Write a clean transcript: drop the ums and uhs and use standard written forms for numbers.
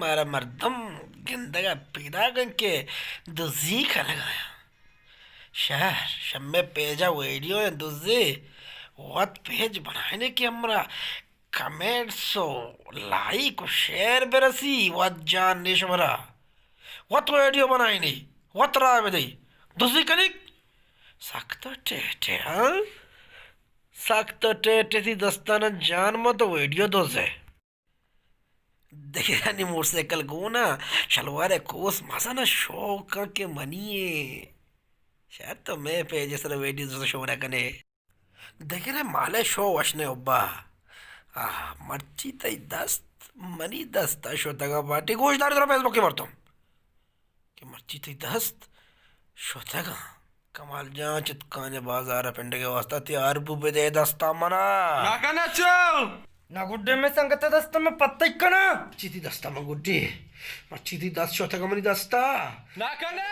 मारा मर्दम जिंदगा पैदा करके दुजी का लगाया शहर शम्मे पेजा वीडियो है दुजी वत पेज बनाने की हमरा कमेंट्सो लाइक और शेयर बेरसी वत जान नेशवरा वत वीडियो बनाई नहीं वत रहा है दई दुजी कनिक सख्त टेटे हाँ सख्त टेटे थी दस्ताना जान मत वीडियो दोसे देखा नहीं मोटरसाइकिल को ना शलवार कोस मसा ना शौक के मनिए शायद तो मैं पे जैसे वेडी जैसे शो ना कने देखे ना माले शो वशने ओब्बा मर्ची तई दस्त मनी दस्त शो तगा पार्टी गोशदार जरा फेसबुक के मरतम कि मर्ची तई दस्त शो तगा कमाल जान चितकाने बाजार पिंड के वास्ता तैयार बुबे दे दस्ता मना నాకనచ్చు నా గుడ్డే మే సంగత దస్త మే పత్త ఇక్కన मर्ची थी दस्ता मगुड्डी मर्ची थी दस्त शो तगा मनी दस्ता నాకనే